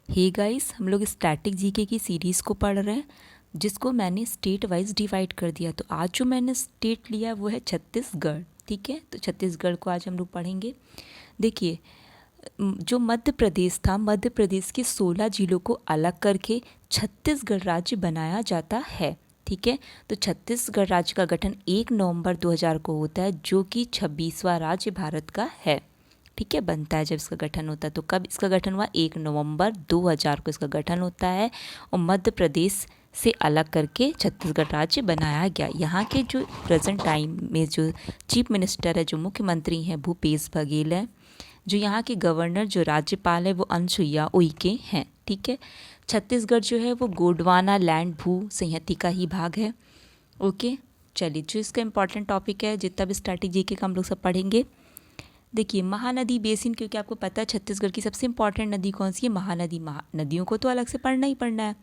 Hey guys, हम लोग static GK की सीरीज़ को पढ़ रहे हैं जिसको मैंने स्टेट वाइज डिवाइड कर दिया। तो आज जो मैंने स्टेट लिया वो है छत्तीसगढ़। ठीक है, तो छत्तीसगढ़ को आज हम लोग पढ़ेंगे। देखिए, जो मध्य प्रदेश था, मध्य प्रदेश के 16 जिलों को अलग करके छत्तीसगढ़ राज्य बनाया जाता है। ठीक है, तो छत्तीसगढ़ राज्य का गठन 1 नवंबर 2000 को होता है, जो कि 26वां राज्य भारत का है। ठीक है, बनता है जब इसका गठन होता है। तो कब इसका गठन हुआ? 1 नवंबर 2000 को इसका गठन होता है और मध्य प्रदेश से अलग करके छत्तीसगढ़ राज्य बनाया गया। यहाँ के जो प्रेजेंट टाइम में जो चीफ मिनिस्टर है, जो मुख्यमंत्री हैं, भूपेश बघेल है। जो यहाँ के गवर्नर, जो राज्यपाल है, वो अनुसुईया उइके हैं। ठीक है, छत्तीसगढ़ जो है वो गोंडवाना लैंड भू संहिता का ही भाग है। ओके, चलिए, जो इसका इंपॉर्टेंट टॉपिक है, जितना भी स्टैटिक जीके का हम लोग सब पढ़ेंगे। देखिए, महानदी बेसिन, क्योंकि आपको पता है छत्तीसगढ़ की सबसे इंपॉर्टेंट नदी कौन सी है? महानदी। नदियों को तो अलग से पढ़ना ही पढ़ना है।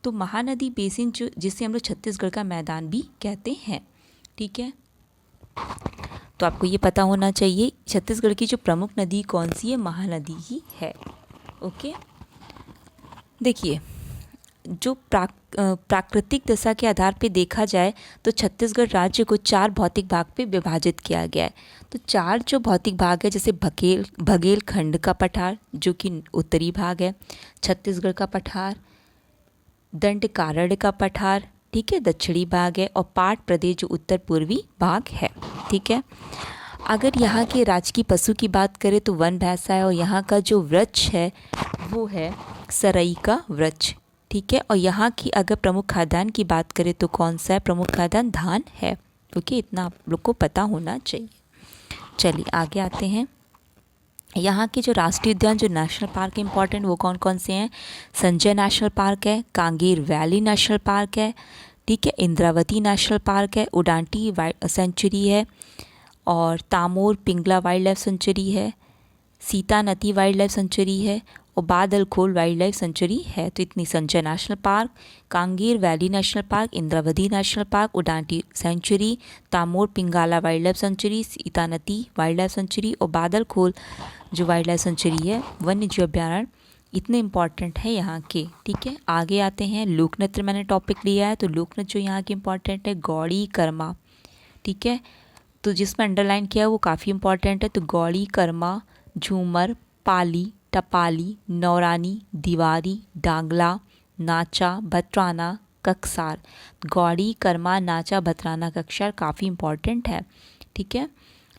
तो महानदी बेसिन, जो जिसे हम लोग छत्तीसगढ़ का मैदान भी कहते हैं। ठीक है, तो आपको ये पता होना चाहिए छत्तीसगढ़ की जो प्रमुख नदी कौन सी है? महानदी ही है। ओके, देखिए, जो प्राकृतिक दशा के आधार पे देखा जाए तो छत्तीसगढ़ राज्य को 4 भौतिक भाग पे विभाजित किया गया है। तो 4 जो भौतिक भाग है, जैसे बघेल खंड का पठार जो कि उत्तरी भाग है, छत्तीसगढ़ का पठार, दंडकारण्य का पठार, ठीक है, दक्षिणी भाग है, और पाट प्रदेश जो उत्तर पूर्वी भाग है। ठीक है, अगर यहाँ के राजकीय पशु की बात करें तो वन भैंसा है, और यहाँ का जो वृक्ष है वो है सरई का वृक्ष। ठीक है, और यहाँ की अगर प्रमुख खाद्यान्न की बात करें तो कौन सा है? प्रमुख खाद्यान्न धान है। ओके, इतना आप लोग को पता होना चाहिए। चलिए आगे आते हैं। यहाँ के जो राष्ट्रीय उद्यान, जो नेशनल पार्क इंपॉर्टेंट, वो कौन कौन से हैं? संजय नेशनल पार्क है, कांगेर वैली नेशनल पार्क है, ठीक है, इंद्रावती नेशनल पार्क है, उडांटी सेंचुरी है, और Tamor Pingla wild life sanctuary है, Sita Nadi wild life sanctuary है, और बादलखोल वाइल्ड लाइफ सेंचुरी है। तो इतनी Sanjay national park, Kanger valley national park, Indravati national park, Udanti sanctuary, Tamor Pingla wild life sanctuary, Sita Nadi wild life sanctuary, और बादलखोल जो वाइल्ड लाइफ सेंचुरी है, वन्य जीव अभ्यारण्य, इतने इंपॉर्टेंट है यहाँ के। ठीक है, आगे आते हैं। लोक नृत्य मैंने टॉपिक लिया है, तो लोक नृत्य जो यहाँ के इंपॉर्टेंट है, गौड़ी कर्मा। ठीक है, तो जिसमें अंडरलाइन किया है वो काफ़ी इंपॉर्टेंट है। तो गौड़ी कर्मा, झूमर, पाली, टपाली, नौरानी, दीवारी, डांगला, नाचा, भतराना, कक्सार। गौड़ी कर्मा, नाचा, भतराना, कक्सार काफ़ी इंपॉर्टेंट है। ठीक है,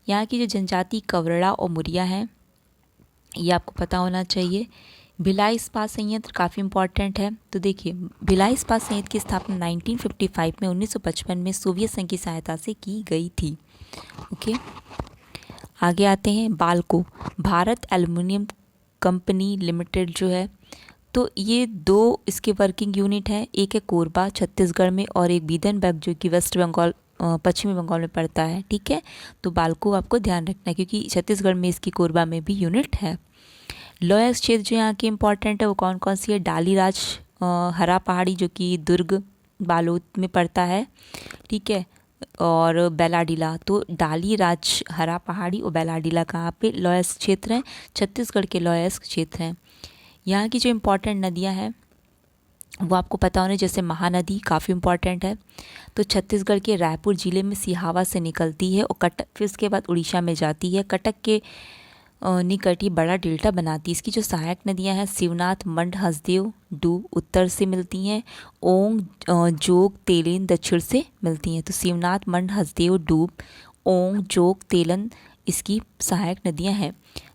यहाँ की जो जनजाति कवरड़ा और मुरिया है, ये आपको पता होना चाहिए। भिलाई इस्पात संयंत्र काफ़ी इंपॉर्टेंट है। तो देखिए, भिलाई इस्पात संयंत्र की स्थापना 1955 में 1955 में सोवियत संघ की सहायता से की गई थी। ओके, आगे आते हैं। Balco, Bharat aluminium company limited जो है, तो ये 2 इसके वर्किंग यूनिट हैं। एक है कोरबा छत्तीसगढ़ में, और एक बीदनबर्ग जो कि वेस्ट बंगाल पश्चिमी बंगाल में पड़ता है। ठीक है, तो बाल्को आपको ध्यान रखना है क्योंकि छत्तीसगढ़ में इसकी कोरबा में भी यूनिट है। लोयस क्षेत्र जो यहाँ की इंपॉर्टेंट है वो कौन कौन सी है? डालीराज हरा पहाड़ी जो कि दुर्ग बालोद में पड़ता है। ठीक है, और बेलाडीला। तो डालीराज हरा पहाड़ी और बेलाडीला कहाँ पे? लोयस क्षेत्र हैं, छत्तीसगढ़ के लोयस क्षेत्र हैं। यहाँ की जो इम्पोर्टेंट नदियाँ हैं वो आपको पता होने, जैसे महानदी काफ़ी इम्पॉर्टेंट है। तो छत्तीसगढ़ के रायपुर ज़िले में सिहावा से निकलती है और कटक, फिर उसके बाद उड़ीसा में जाती है। कटक के निकट ही बड़ा डेल्टा बनाती है। इसकी जो सहायक नदियां हैं, शिवनाथ, मंड, हसदेव, डूब उत्तर से मिलती हैं, ओंग, जोग, तेलन दक्षिण से मिलती हैं। तो शिवनाथ, मंड, हसदेव, डूब, ओंग, जोग, तेलन इसकी सहायक नदियां हैं।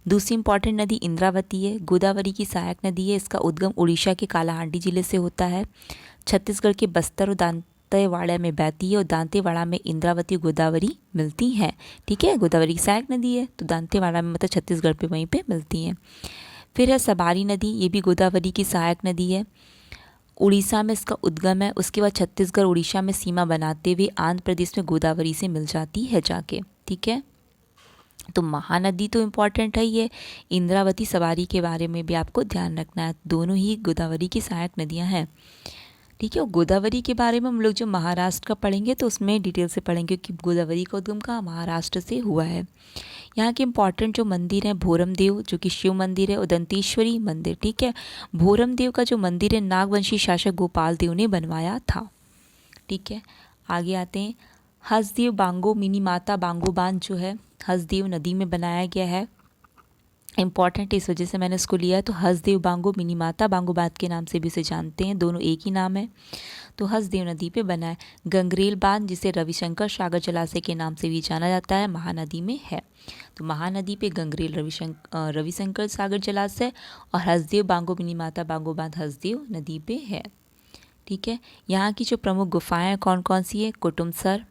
दूसरी इंपॉर्टेंट नदी इंद्रावती है, गोदावरी की सहायक नदी है। इसका उद्गम उड़ीसा के कालाहांडी जिले से होता है, छत्तीसगढ़ के बस्तर और दांतेवाड़ा में बहती है, और दांतेवाड़ा में इंद्रावती गोदावरी मिलती हैं। ठीक है, गोदावरी की सहायक नदी है, तो दांतेवाड़ा में मतलब छत्तीसगढ़ पे वहीं पे मिलती हैं। फिर है सबारी नदी, ये भी गोदावरी की सहायक नदी है, उड़ीसा में इसका उद्गम है। उसके बाद छत्तीसगढ़ उड़ीसा में सीमा बनाते हुए आंध्र प्रदेश में गोदावरी से मिल जाती है जाके। ठीक है, तो महानदी तो इम्पॉर्टेंट है ही है। इंद्रावती, सबारी के बारे में भी आपको ध्यान रखना है, दोनों ही गोदावरी की सहायक नदियाँ हैं। ठीक है। और गोदावरी के बारे में हम लोग जो महाराष्ट्र का पढ़ेंगे तो उसमें डिटेल से पढ़ेंगे क्योंकि गोदावरी का उद्गम कहाँ महाराष्ट्र से हुआ है। यहाँ के इम्पॉर्टेंट जो मंदिर हैं, भोरमदेव जो कि शिव मंदिर है, उदंतेश्वरी मंदिर, ठीक है। भोरमदेव का जो मंदिर है नागवंशी शासक गोपाल देव ने बनवाया था, ठीक है। आगे आते हैं, हसदेव बांगो मिनी माता बांगो बांध जो है हसदेव नदी में बनाया गया है। इम्पॉर्टेंट इस वजह से मैंने इसको लिया है। तो हसदेव बांगो मिनी माता बांगो बांध के नाम से भी इसे जानते हैं, दोनों एक ही नाम है। तो हसदेव नदी पे बना है। गंगरेल बांध जिसे रविशंकर सागर जलाशय के नाम से भी जाना जाता है, महानदी में है। तो महानदी पे गंगरेल रविशंकर सागर जलाशय और हसदेव बांगो मिनी माता बांगो बांध हसदेव नदी पे है, ठीक है। यहाँ की जो प्रमुख गुफाएं कौन कौन सी है, कुटुमसर,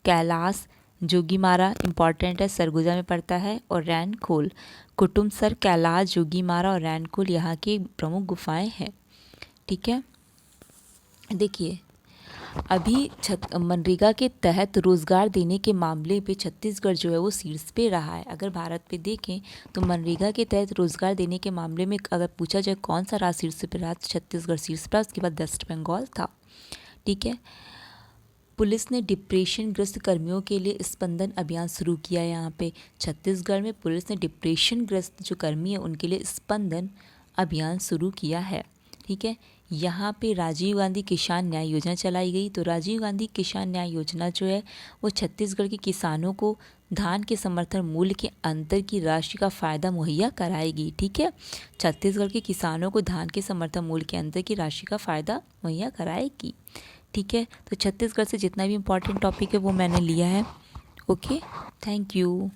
कैलाश, जोगीमारा इम्पॉर्टेंट है, सरगुजा में पड़ता है, और रैनखोल। कुटुमसर, कैलाश, जोगीमारा और रैनखोल यहाँ की प्रमुख गुफाएं हैं, ठीक है। देखिए अभी मनरेगा के तहत रोज़गार देने के मामले पे छत्तीसगढ़ जो है वो शीर्ष पे रहा है। अगर भारत पे देखें तो मनरेगा के तहत रोज़गार देने के मामले में अगर पूछा जाए कौन सा राज्य शीर्ष पे रहा तो छत्तीसगढ़ शीर्ष पे, उसके बाद वेस्ट बंगाल था, ठीक है। पुलिस ने डिप्रेशन ग्रस्त कर्मियों के लिए स्पंदन अभियान शुरू किया है। यहाँ पे छत्तीसगढ़ में पुलिस ने डिप्रेशन ग्रस्त जो कर्मी है उनके लिए स्पंदन अभियान शुरू किया है, ठीक है। यहाँ पे राजीव गांधी किसान न्याय योजना चलाई गई। तो राजीव गांधी किसान न्याय योजना जो है वो छत्तीसगढ़ के किसानों को धान के समर्थन मूल्य के अंतर की राशि का फ़ायदा मुहैया कराएगी, ठीक है। छत्तीसगढ़ के किसानों को धान के समर्थन मूल्य के अंतर की राशि का फ़ायदा मुहैया कराएगी, ठीक है। तो छत्तीसगढ़ से जितना भी इम्पोर्टेंट टॉपिक है वो मैंने लिया है। Okay, thank you.